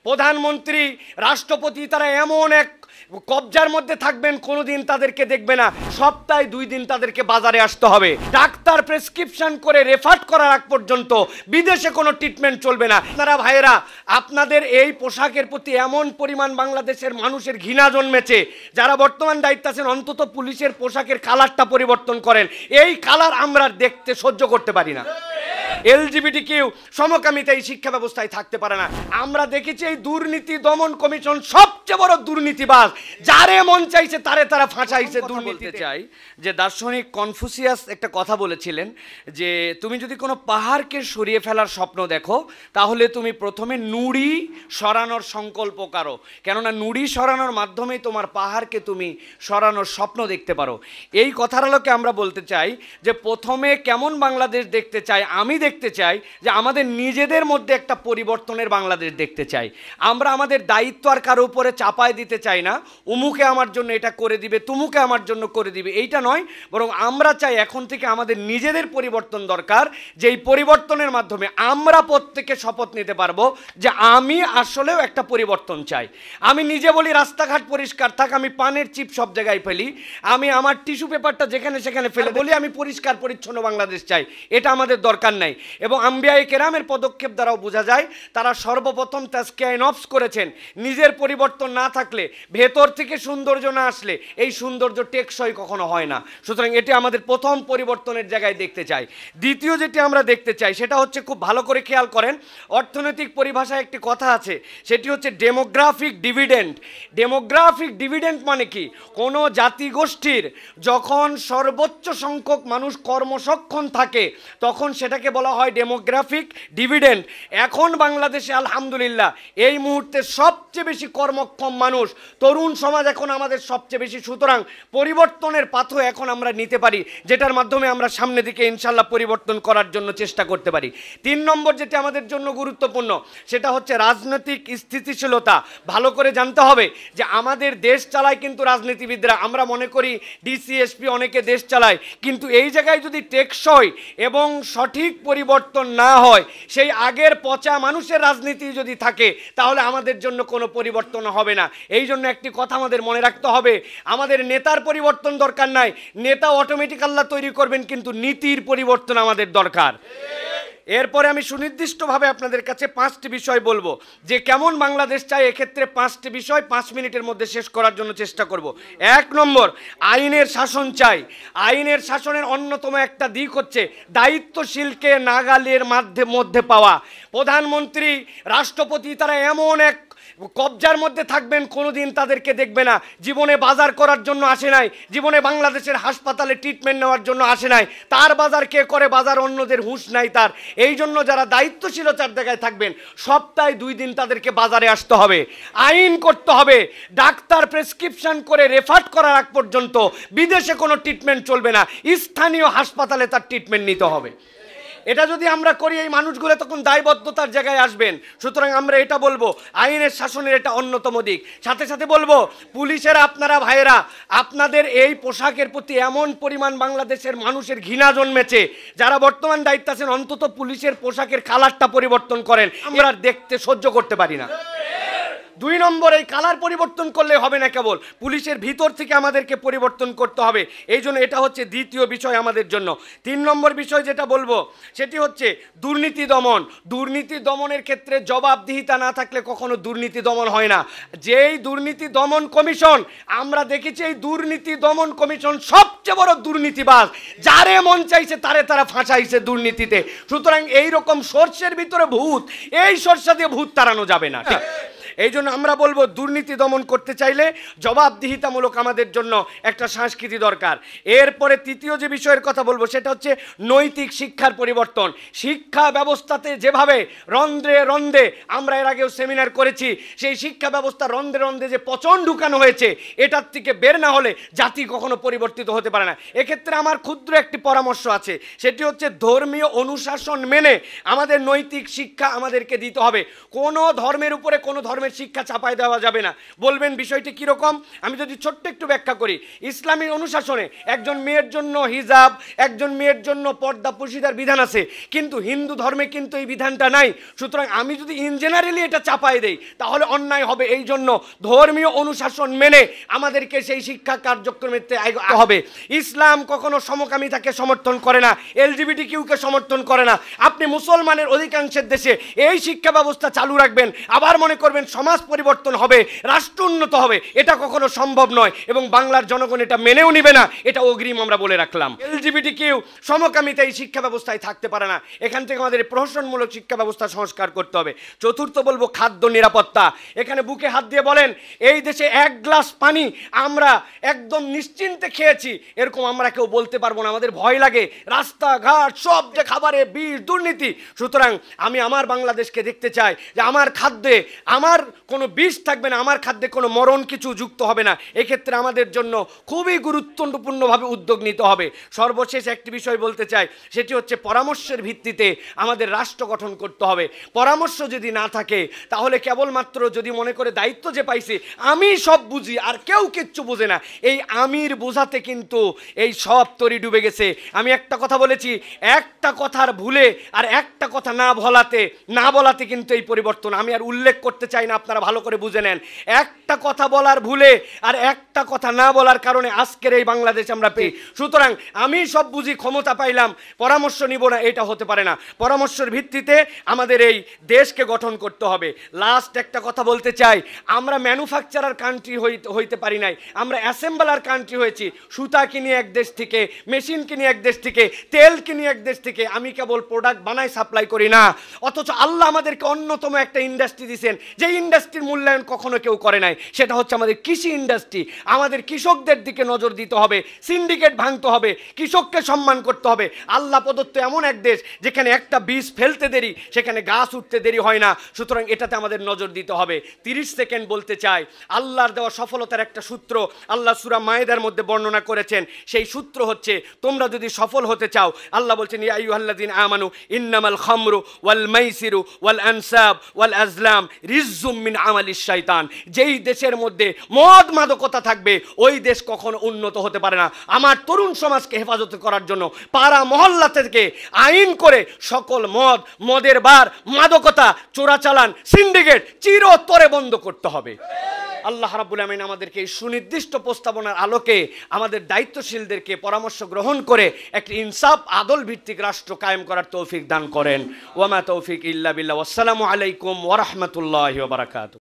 প্রধানমন্ত্রী রাষ্ট্রপতি তারা এমন এক কবজার মধ্যে থাকবেন, কোনোদিন তাদেরকে দেখবে না। সপ্তাহে 2 দিন তাদেরকে বাজারে আসতে হবে। ডাক্তার প্রেসক্রিপশন করে রেফার করার আগ পর্যন্ত বিদেশে কোনো ট্রিটমেন্ট চলবে না। আপনারা ভাইয়েরা, আপনাদের এই পোশাকের প্রতি এমন পরিমাণ বাংলাদেশের মানুষের ঘৃণা জন্মেছে, যারা বর্তমান দায়িত্বে আছেন অন্তত পুলিশের পোশাকের কালারটা পরিবর্তন করেন। এই কালার আমরা দেখতে সহ্য করতে পারি না। LGBT সমকামিতা এই শিক্ষা ব্যবস্থায় থাকতে পারে না। আমরা দেখেছি এই দুর্নীতি দমন কমিশন সবচেয়ে বড় দুর্নীতিবাজ, যারে মন চাইছে তারে তারা ফাঁসাইছে। দুর্নীতিতে চাই যে দার্শনিক কনফুসিয়াস একটা কথা বলেছিলেন যে তুমি যদি কোনো পাহাড়কে সরিয়ে ফেলার স্বপ্ন দেখো, তাহলে তুমি প্রথমে নুড়ি সরানোর সংকল্প করো, কেননা নুড়ি সরানোর মাধ্যমেই তোমার পাহাড়কে তুমি সরানোর স্বপ্ন দেখতে পারো। এই কথার আলোকে আমরা বলতে চাই যে প্রথমে কেমন বাংলাদেশ দেখতে চাই, আমি দেখতে চাই যে আমাদের নিজেদের মধ্যে একটা পরিবর্তনের বাংলাদেশ দেখতে চাই। আমরা আমাদের দায়িত্ব আর কারো উপরে চাপায় দিতে চাই না, উমুকে আমার জন্য এটা করে দিবে, তুমুকে আমার জন্য করে দিবে, এইটা নয়। বরং আমরা চাই এখন থেকে আমাদের নিজেদের পরিবর্তন দরকার, যে এই পরিবর্তনের মাধ্যমে আমরা প্রত্যেকে শপথ নিতে পারবো যে আমি আসলেও একটা পরিবর্তন চাই। আমি নিজে বলি রাস্তাঘাট পরিষ্কার থাক, আমি পানের চিপ সব জায়গায় ফেলি, আমি আমার টিস্যু পেপারটা যেখানে সেখানে ফেলে বলি আমি পরিষ্কার পরিচ্ছন্ন বাংলাদেশ চাই। এটা আমাদের দরকার নাই। এবং আম্বিয়ায়ে কেরামের পদক্ষেপ দ্বারাও বোঝা যায় তারা সর্বপ্রথম তাজকিয়া নফস করেছেন। নিজের পরিবর্তন না থাকলে, ভেতর থেকে সৌন্দর্য না আসলে এই সৌন্দর্য টেকসই কখনো হয় না। সুতরাং এটি আমাদের প্রথম পরিবর্তনের জায়গায় দেখতে চাই। দ্বিতীয় যেটি আমরা দেখতে চাই সেটা হচ্ছে, খুব ভালো করে খেয়াল করেন, অর্থনৈতিক পরিভাষায় একটি কথা আছে, সেটি হচ্ছে ডেমোগ্রাফিক ডিভিডেন্ড। ডেমোগ্রাফিক ডিভিডেন্ড মানে কি? কোনো জাতিগোষ্ঠীর যখন সর্বোচ্চ সংখ্যক মানুষ কর্মসক্ষম থাকে তখন সেটাকে বলা হয় ডেমোগ্রাফিক ডিভিডেন্ড। এখন বাংলাদেশে আলহামদুলিল্লাহ এই মুহূর্তে সবচেয়ে বেশি কর্মক্ষম মানুষ, তরুণ সমাজ এখন আমাদের সবচেয়ে বেশি। সুতরাং পরিবর্তনের পাথও এখন আমরা নিতে পারি, যেটার মাধ্যমে আমরা সামনের দিকে ইনশাল্লাহ পরিবর্তন করার জন্য চেষ্টা করতে পারি। 3 নম্বর যেটি আমাদের জন্য গুরুত্বপূর্ণ সেটা হচ্ছে রাজনৈতিক স্থিতিশীলতা। ভালো করে জানতে হবে যে আমাদের দেশ চালায় কিন্তু রাজনীতিবিদরা। আমরা মনে করি ডিসিএসপি অনেকে দেশ চালায়, কিন্তু এই জায়গায় যদি টেকসই এবং সঠিক পরিবর্তন না হয়, সেই আগের পচা মানুষের রাজনীতি যদি থাকে, তাহলে আমাদের জন্য কোনো পরিবর্তন হবে না। এই জন্য একটি কথা আমাদের মনে রাখতে হবে, আমাদের নেতার পরিবর্তন দরকার নাই, নেতা অটোমেটিক আল্লাহ তৈরি করবেন, কিন্তু নীতির পরিবর্তন আমাদের দরকার। এরপরে আমি সুনির্দিষ্টভাবে আপনাদের কাছে 5টি বিষয় বলবো যে কেমন বাংলাদেশ চাই। এক্ষেত্রে 5টি বিষয় 5 মিনিটের মধ্যে শেষ করার জন্য চেষ্টা করব। 1 নম্বর, আইনের শাসন চাই। আইনের শাসনের অন্যতম একটা দিক হচ্ছে দায়িত্বশীলকে নাগালের মধ্যে পাওয়া। প্রধানমন্ত্রী রাষ্ট্রপতি তারা এমন এক কবজার মধ্যে থাকবেন, কোনোদিন তাদেরকে দেখবে না। জীবনে বাজার করার জন্য আসে নাই, জীবনে বাংলাদেশের হাসপাতালে ট্রিটমেন্ট নেওয়ার জন্য আসে নাই। তার বাজার কে করে, বাজার অন্যদের হুঁশ নাই তার। এই জন্য যারা দায়িত্বশীলতার জায়গায় থাকবেন, সপ্তাহে 2 দিন তাদেরকে বাজারে আসতে হবে, আইন করতে হবে। ডাক্তার প্রেসক্রিপশন করে রেফার করার আগ পর্যন্ত বিদেশে কোনো ট্রিটমেন্ট চলবে না, স্থানীয় হাসপাতালে তার ট্রিটমেন্ট নিতে হবে। এটা যদি আমরা করি, এই মানুষগুলো তখন দায়বদ্ধতার জায়গায় আসবেন। সুতরাং আমরা এটা বলবো, আইনের শাসনের এটা অন্যতম দিক। সাথে সাথে বলবো, পুলিশের আপনারা ভাইয়েরা, আপনাদের এই পোশাকের প্রতি এমন পরিমাণ বাংলাদেশের মানুষের ঘৃণা জন্মেছে, যারা বর্তমান দায়িত্বে আছেন অন্তত পুলিশের পোশাকের কালারটা পরিবর্তন করেন। আমরা দেখতে সহ্য করতে পারি না। 2 নম্বর, এই কালার পরিবর্তন করলে হবে না, কেবল পুলিশের ভিতর থেকে আমাদেরকে পরিবর্তন করতে হবে। এই জন্য এটা হচ্ছে দ্বিতীয় বিষয় আমাদের জন্য। 3 নম্বর বিষয় যেটা বলবো সেটি হচ্ছে দুর্নীতি দমন। দুর্নীতি দমনের ক্ষেত্রে জবাবদিহিতা না থাকলে কখনো দুর্নীতি দমন হয় না। যেই দুর্নীতি দমন কমিশন আমরা দেখেছি, এই দুর্নীতি দমন কমিশন সবচেয়ে বড় দুর্নীতিবাজ, যারে মন চাইছে তারে তারা ফাঁসাইছে দুর্নীতিতে। সুতরাং এই রকম সর্ষের ভিতরে ভূত, এই সর্ষা দিয়ে ভূত তাড়ানো যাবে না। ঠিক এই জন্য আমরা বলবো, দুর্নীতি দমন করতে চাইলে জবাবদিহিতামূলক আমাদের জন্য একটা সংস্কৃতি দরকার। এরপরে তৃতীয় যে বিষয়ের কথা বলবো সেটা হচ্ছে নৈতিক শিক্ষার পরিবর্তন। শিক্ষা ব্যবস্থাতে যেভাবে রন্ধ্রে রন্ধ্রে, আমরা এর আগেও সেমিনার করেছি, সেই শিক্ষা ব্যবস্থা রন্ধ্রে রন্ধ্রে যে পচন ঢুকানো হয়েছে, এটার থেকে বের না হলে জাতি কখনো পরিবর্তিত হতে পারে না। এক্ষেত্রে আমার ক্ষুদ্র একটি পরামর্শ আছে, সেটি হচ্ছে ধর্মীয় অনুশাসন মেনে আমাদের নৈতিক শিক্ষা আমাদেরকে দিতে হবে। কোনো ধর্মের উপরে কোনো ধর্মের ধর্মের শিক্ষা চাপায় দেওয়া যাবে না। বলবেন বিষয়টি কীরকম? আমি যদি ছোট্ট একটু ব্যাখ্যা করি। ইসলামী অনুশাসনে একজন মেয়ের জন্য হিজাব, একজন মেয়ের জন্য পর্দা পুশিদার বিধান আছে, কিন্তু হিন্দু ধর্মে কিন্তু এই বিধানটা নাই। সুতরাং আমি যদি ইন জেনারেলি এটা চাপায় দেই তাহলে অন্যায় হবে। এই জন্য ধর্মীয় অনুশাসন মেনে আমাদেরকে সেই শিক্ষা কার্যক্রমেতে হবে। ইসলাম কখনো সমকামিতাকে সমর্থন করে না, এলজিবিটি কিউকে সমর্থন করে না। আপনি মুসলমানের অধিকাংশের দেশে এই শিক্ষা ব্যবস্থা চালু রাখবেন, আবার মনে করবেন সমাজ পরিবর্তন হবে, রাষ্ট্র উন্নত হবে। এটা কখনো সম্ভব নয় এবং বাংলার জনগণ এটা মেনেও নিবে না। এটা অগ্রিম আমরা বলে রাখলাম। এলজিবিটি কিউ সমকামিতা এই শিক্ষা ব্যবস্থায় থাকতে পারে না। এখান থেকে আমাদের প্রহসনমূলক শিক্ষা ব্যবস্থা সংস্কার করতে হবে। চতুর্থ বলবো খাদ্য নিরাপত্তা। এখানে বুকে হাত দিয়ে বলেন এই দেশে এক গ্লাস পানি আমরা একদম নিশ্চিন্তে খেয়েছি এরকম আমরা কেউ বলতে পারবো না। আমাদের ভয় লাগে, রাস্তাঘাট সব যে খাবারে বিষ, দুর্নীতি। সুতরাং আমি আমার বাংলাদেশকে দেখতে চাই যে আমার খাদ্যে আমার কোনো বিষ থাকবে না, আমার খাদ্যে কোনো মরণ কিছু যুক্ত হবে না। এক্ষেত্রে আমাদের জন্য খুবই গুরুত্বপূর্ণভাবে উদ্যোগ নিতে হবে। সর্বশেষ একটি বিষয় বলতে চাই, সেটি হচ্ছে পরামর্শের ভিত্তিতে আমাদের রাষ্ট্র গঠন করতে হবে। পরামর্শ যদি না থাকে তাহলে কেবলমাত্র যদি মনে করে দায়িত্ব যে পাইছি আমি সব বুঝি আর কেউ কিচ্ছু বুঝে না, এই আমির বোঝাতে কিন্তু এই সব তরি ডুবে গেছে। আমি একটা কথা বলেছি, একটা কথার ভুলে আর একটা কথা না বলাতে কিন্তু এই পরিবর্তন। আমি আর উল্লেখ করতে চাই না, আপনারা ভালো করে বুঝে নেন। একটা কথা বলার ভুলে আর একটা কথা না বলার কারণে আজকের এই বাংলাদেশ আমরা পেয়ে। সুতরাং আমি সব বুঝি, ক্ষমতা পাইলাম, পরামর্শ নিব না, এটা হতে পারে না। পরামর্শের ভিত্তিতে আমাদের এই দেশকে গঠন করতে হবে। লাস্ট একটা কথা বলতে চাই, আমরা ম্যানুফ্যাকচারার কান্ট্রি হইতে পারি নাই, আমরা অ্যাসেম্বলার কান্ট্রি হয়েছি। সুতা কিনি এক দেশ থেকে, মেশিন কিনি এক দেশ থেকে, তেল কিনি এক দেশ থেকে। আমি কেবল প্রোডাক্ট বানাই, সাপ্লাই করি না। অথচ আল্লাহ আমাদেরকে অন্যতম একটা ইন্ডাস্ট্রি দিয়েছেন, যে ইন্ডাস্ট্রির মূল্যায়ন কখনো কেউ করে নাই। সেটা হচ্ছে আমাদের কৃষি ইন্ডাস্ট্রি। আমাদের কৃষকদের দিকে নজর দিতে হবে, সিন্ডিকেট ভাঙতে হবে, কৃষককে সম্মান করতে হবে। আল্লাহ প্রদত্ত এমন এক দেশ যেখানে একটা বীজ ফেলতে দেরি, সেখানে গাছ উঠতে দেরি হয় না। সুতরাং এটাতে আমাদের নজর দিতে হবে। 30 সেকেন্ড বলতে চাই, আল্লাহর দেওয়া সফলতার একটা সূত্র আল্লাহ সূরা মায়েদার মধ্যে বর্ণনা করেছেন। সেই সূত্র হচ্ছে, তোমরা যদি সফল হতে চাও, আল্লাহ বলছেন ইয়া আইয়ুহাল্লাযীনা আমানু ইন্নামাল খামরু ওয়াল মাইসিরু ওয়াল আনসাব ওয়াল আজলাম রিজজুম মিন আমালিশ শাইতান। যেই দেশের মধ্যে মদ মাদকতা থাকবে ওই দেশ কখনো উন্নত হতে পারে না। আমার তরুণ সমাজকে হেফাজত করার জন্য পাড়া মহল্লা থেকে আইন করে সকল মদের বার, মাদকতা, চোরাচালান, সিন্ডিকেট চিরতরে বন্ধ করতে হবে। আল্লাহ রাব্বুল আমিন আমাদেরকে এই সুনির্দিষ্ট প্রস্তাবনার আলোকে আমাদের দায়িত্বশীলদেরকে পরামর্শ গ্রহণ করে একটি ইনসাফ আদল ভিত্তিক রাষ্ট্র কায়েম করার তৌফিক দান করেন। ওয়া মা তৌফিক ইল্লা বিল্লাহ। আসসালামু আলাইকুম ওয়া রাহমাতুল্লাহি ওয়া বারাকাতুহু।